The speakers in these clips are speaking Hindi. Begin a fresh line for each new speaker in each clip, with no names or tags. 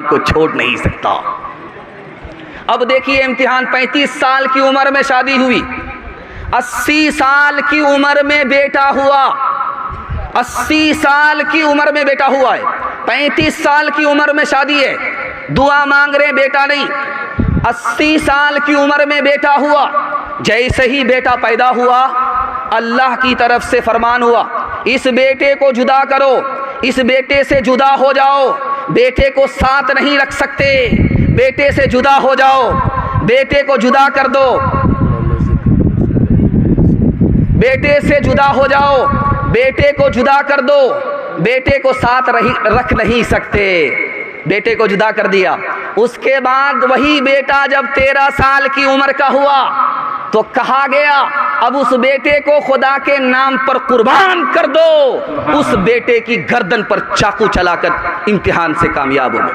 को छोड़ नहीं सकता। अब देखिए इम्तिहान, 35 साल की उम्र में शादी हुई, 80 साल की उम्र में बेटा हुआ, 80 साल की उम्र में बेटा हुआ है, 35 साल की उम्र में शादी है, दुआ मांग रहे बेटा नहीं, 80 साल की उम्र में बेटा हुआ। जैसे ही बेटा पैदा हुआ अल्लाह की तरफ से फरमान हुआ, इस बेटे को जुदा करो, इस बेटे से जुदा हो जाओ, बेटे को साथ नहीं रख सकते, बेटे से जुदा हो जाओ, बेटे को जुदा कर दो, बेटे से जुदा हो जाओ, बेटे को जुदा कर दो, बेटे को साथ रख नहीं सकते, बेटे को जुदा कर दिया। उसके बाद वही बेटा जब 13 साल की उम्र का हुआ तो कहा गया अब उस बेटे को खुदा के नाम पर कुर्बान कर दो। उस बेटे की गर्दन पर चाकू चलाकर इम्तिहान से कामयाब हो गए।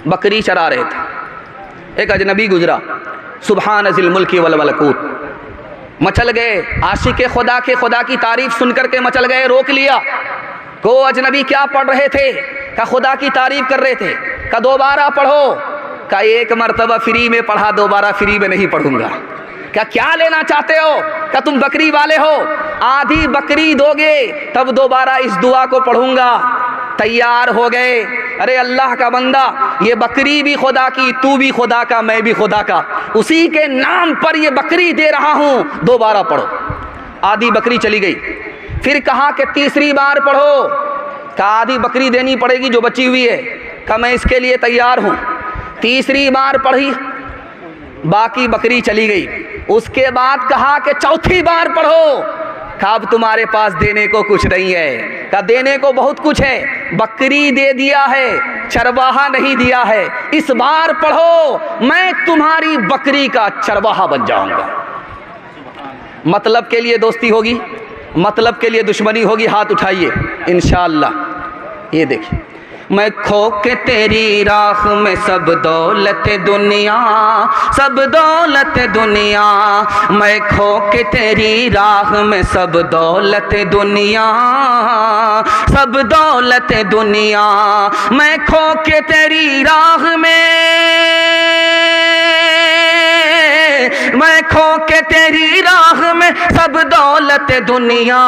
बकरी चरा रहे थे, एक अजनबी गुजरा, सुभान ज़िल मुल्की वल मलकूत, मचल गए, आशिक खुदा की तारीफ सुन करके मचल गए, रोक लिया। को अजनबी क्या पढ़ रहे थे? का खुदा की तारीफ कर रहे थे। का दोबारा पढ़ो। का एक मर्तबा फ्री में पढ़ा, दोबारा फ्री में नहीं पढ़ूंगा। क्या लेना चाहते हो? का तुम बकरी वाले हो, आधी बकरी दोगे तब दोबारा इस दुआ को पढ़ूंगा। तैयार हो गए। अरे अल्लाह का बंदा, ये बकरी भी खुदा की, तू भी खुदा का, मैं भी खुदा का, उसी के नाम पर ये बकरी दे रहा हूं, दोबारा पढ़ो। आधी बकरी चली गई। फिर कहा कि तीसरी बार पढ़ो। का आधी बकरी देनी पड़ेगी जो बची हुई है। का मैं इसके लिए तैयार हूं। तीसरी बार पढ़ी, बाकी बकरी चली गई। उसके बाद कहा कि चौथी बार पढ़ो। का अब तुम्हारे पास देने को कुछ नहीं है। का देने को बहुत कुछ है, बकरी दे दिया है, चरवाहा नहीं दिया है। इस बार पढ़ो, मैं तुम्हारी बकरी का चरवाहा बन जाऊंगा। मतलब के लिए दोस्ती होगी, मतलब के लिए दुश्मनी होगी। हाथ उठाइए इंशाअल्लाह। ये देखिए, मैं खो के तेरी राह में सब दौलत दुनिया, सब दौलत दुनिया, मैं खो के तेरी राह में सब दौलत दुनिया, सब दौलत दुनिया, मैं खो के तेरी राह में, मैं खो के तेरी राह में सब दौलत दुनिया,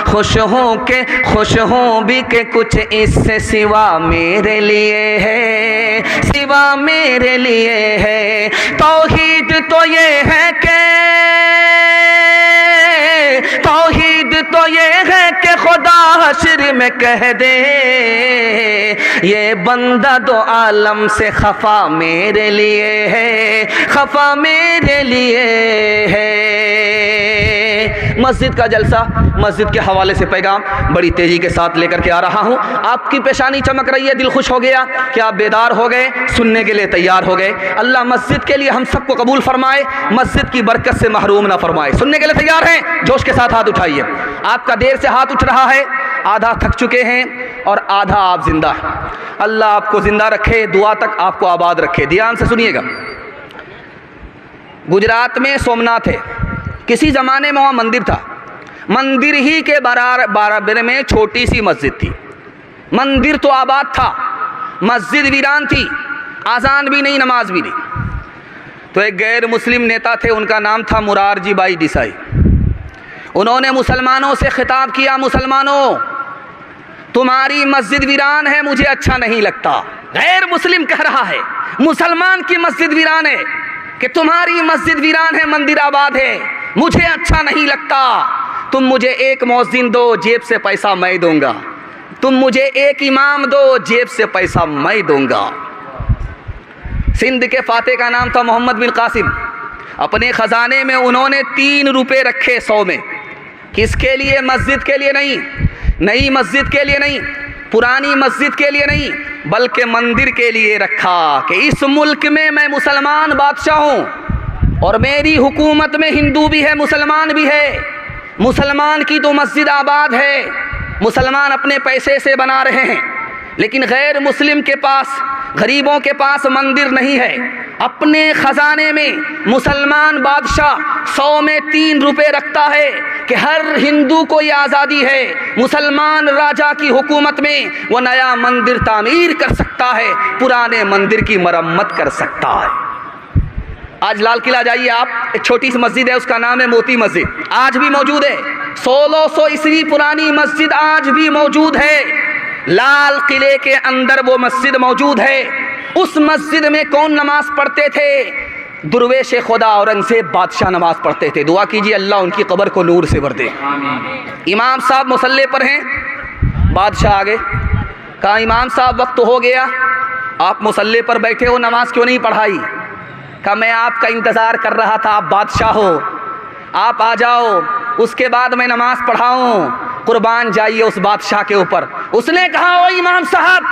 खुश हूँ भी के कुछ इससे सिवा मेरे लिए है, सिवा मेरे लिए है। तौहीद तो ये है कि, तौहीद तो ये है कि खुदा हश्र में कह दे, ये बंदा दो आलम से खफा मेरे लिए है, खफा मेरे लिए है। मस्जिद का जलसा, मस्जिद के हवाले से पैगाम बड़ी तेजी के साथ लेकर के आ रहा हूँ। आपकी पेशानी चमक रही है, दिल खुश हो गया कि आप बेदार हो गए, सुनने के लिए तैयार हो गए। अल्लाह मस्जिद के लिए हम सबको कबूल फरमाए, मस्जिद की बरकत से महरूम ना फरमाए। सुनने के लिए तैयार हैं? जोश के साथ हाथ उठाइए। आपका देर से हाथ उठ रहा है, आधा थक चुके हैं और आधा आप जिंदा हैं। अल्लाह आपको जिंदा रखे, दुआ तक आपको आबाद रखे। ध्यान से सुनिएगा। गुजरात में सोमनाथ है, किसी ज़माने में वहाँ मंदिर था। मंदिर ही के बराबर में छोटी सी मस्जिद थी। मंदिर तो आबाद था, मस्जिद वीरान थी, आज़ान भी नहीं, नमाज भी नहीं। तो एक गैर मुस्लिम नेता थे, उनका नाम था मुरारजी भाई देसाई। उन्होंने मुसलमानों से खिताब किया, मुसलमानों तुम्हारी मस्जिद वीरान है, मुझे अच्छा नहीं लगता। गैर मुस्लिम कह रहा है, मुसलमान की मस्जिद वीरान है, कि तुम्हारी मस्जिद वीरान है, मंदिर आबाद है, मुझे अच्छा नहीं लगता। तुम मुझे एक मौज़िन दो, जेब से पैसा मैं दूंगा। तुम मुझे एक इमाम दो, जेब से पैसा मैं दूंगा। सिंध के फाते का नाम था मोहम्मद बिन कासिम। अपने ख़जाने में उन्होंने 3 रुपये रखे 100 में। किसके लिए? मस्जिद के लिए नहीं, नई मस्जिद के लिए नहीं, पुरानी मस्जिद के लिए नहीं, बल्कि मंदिर के लिए रखा कि इस मुल्क में मैं मुसलमान बादशाह हूँ और मेरी हुकूमत में हिंदू भी है, मुसलमान भी है। मुसलमान की तो मस्जिद आबाद है, मुसलमान अपने पैसे से बना रहे हैं। लेकिन गैर मुस्लिम के पास, गरीबों के पास मंदिर नहीं है। अपने ख़जाने में मुसलमान बादशाह 100 में 3 रुपए रखता है कि हर हिंदू को ये आज़ादी है, मुसलमान राजा की हुकूमत में वो नया मंदिर तामीर कर सकता है, पुराने मंदिर की मरम्मत कर सकता है। आज लाल किला जाइए आप, एक छोटी सी मस्जिद है, उसका नाम है मोती मस्जिद, आज भी मौजूद है। 1600 ईस्वी पुरानी मस्जिद आज भी मौजूद है। लाल किले के अंदर वो मस्जिद मौजूद है। उस मस्जिद में कौन नमाज पढ़ते थे? दुर्वेश खुदा औरंगजेब बादशाह नमाज पढ़ते थे। दुआ कीजिए अल्लाह उनकी कब्र को नूर से भर दे। इमाम साहब मुसल्ले पर हैं, बादशाह आगे कहा इमाम साहब वक्त हो गया, आप मुसल्ले पर बैठे हो, नमाज क्यों नहीं पढ़ाई? कहा मैं आपका इंतज़ार कर रहा था, आप बादशाह हो, आप आ जाओ, उसके बाद मैं नमाज पढ़ाऊँ। कुर्बान जाइए उस बादशाह के ऊपर। उसने कहा ओ इमाम साहब,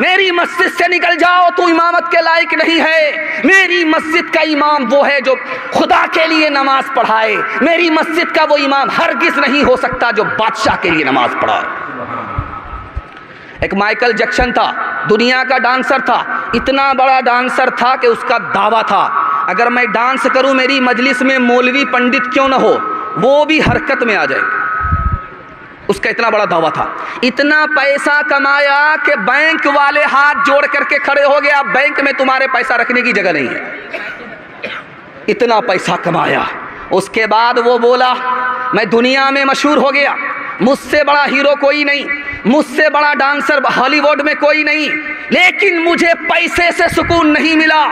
मेरी मस्जिद से निकल जाओ, तू इमामत के लायक नहीं है। मेरी मस्जिद का इमाम वो है जो खुदा के लिए नमाज पढ़ाए। मेरी मस्जिद का वो इमाम हरगिज़ नहीं हो सकता जो बादशाह के लिए नमाज पढ़ाए। एक माइकल जैक्सन था, दुनिया का डांसर था, इतना बड़ा डांसर था कि उसका दावा था अगर मैं डांस करूं मेरी मजलिस में मौलवी पंडित क्यों ना हो, वो भी हरकत में आ जाए। उसका इतना बड़ा दावा था। इतना पैसा कमाया कि बैंक वाले हाथ जोड़ करके खड़े हो गए, अब बैंक में तुम्हारे पैसा रखने की जगह नहीं है। इतना पैसा कमाया। उसके बाद वो बोला मैं दुनिया में मशहूर हो गया, मुझसे बड़ा हीरो कोई नहीं, मुझसे बड़ा डांसर हॉलीवुड में कोई नहीं, लेकिन मुझे पैसे से सुकून नहीं मिला,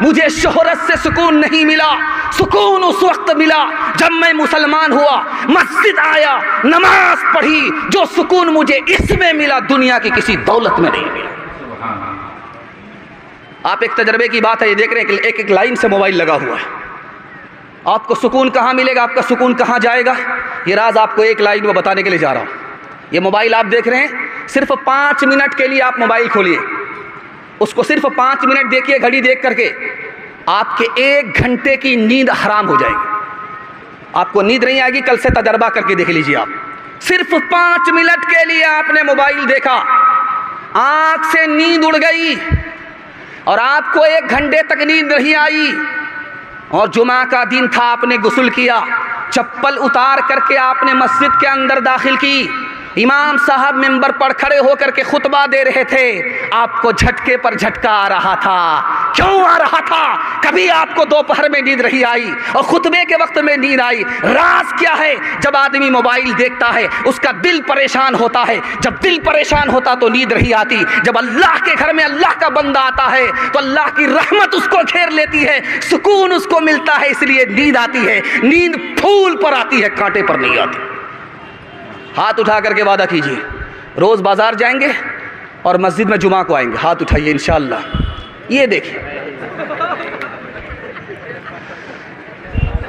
मुझे शोहरत से सुकून नहीं मिला। सुकून उस वक्त मिला जब मैं मुसलमान हुआ, मस्जिद आया, नमाज पढ़ी। जो सुकून मुझे इसमें मिला दुनिया की किसी दौलत में नहीं मिला। आप एक तजर्बे की बात है, ये देख रहे हैं एक एक लाइन से मोबाइल लगा हुआ है। आपको सुकून कहाँ मिलेगा, आपका सुकून कहाँ जाएगा, ये राज आपको एक लाइन में बताने के लिए जा रहा हूँ। ये मोबाइल आप देख रहे हैं, सिर्फ 5 मिनट के लिए आप मोबाइल खोलिए, उसको सिर्फ 5 मिनट देखिए घड़ी देख करके, आपके 1 घंटे की नींद हराम हो जाएगी। आपको नींद नहीं आएगी, कल से तजर्बा करके देख लीजिए आप। सिर्फ 5 मिनट के लिए आपने मोबाइल देखा, आँख से नींद उड़ गई और आपको 1 घंटे तक नींद नहीं आई। और जुमा का दिन था, आपने गुस्ल किया, चप्पल उतार करके आपने मस्जिद के अंदर दाखिल की। इमाम साहब मिंबर पर खड़े होकर के खुतबा दे रहे थे, आपको झटके पर झटका आ रहा था। क्यों आ रहा था? कभी आपको दोपहर में नींद नहीं आई और खुतबे के वक्त में नींद आई। राज क्या है? जब आदमी मोबाइल देखता है उसका दिल परेशान होता है, जब दिल परेशान होता तो नींद नहीं आती। जब अल्लाह के घर में अल्लाह का बंदा आता है तो अल्लाह की रहमत उसको घेर लेती है, सुकून उसको मिलता है, इसलिए नींद आती है। नींद फूल पर आती है, कांटे पर नहीं आती। हाथ उठा करके वादा कीजिए, रोज़ बाज़ार जाएंगे और मस्जिद में जुमा को आएंगे। हाथ उठाइए इंशाअल्लाह। ये देखिए,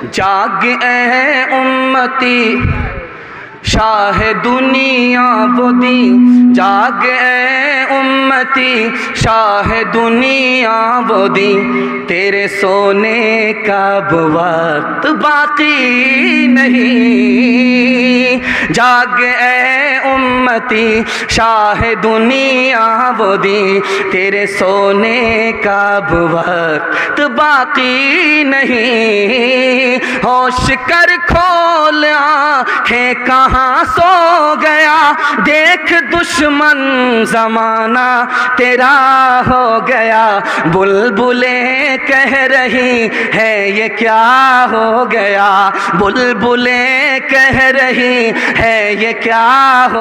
जाग ऐ उम्मती शाह दुनिया बोदी, जाग ऐ उम्मती शाह दुनिया बोदी, तेरे सोने का वक्त बाकी नहीं। जाग ऐ उम्मती शाह दुनिया बोदी, तेरे सोने का वक्त बाकी नहीं। होश कर खोल आँखें कहाँ सो गया, देख दुश्मन ज़माना तेरा हो गया। बुलबुलें कह रही है ये क्या हो गया, बुलबुलें कह रही है ये क्या हो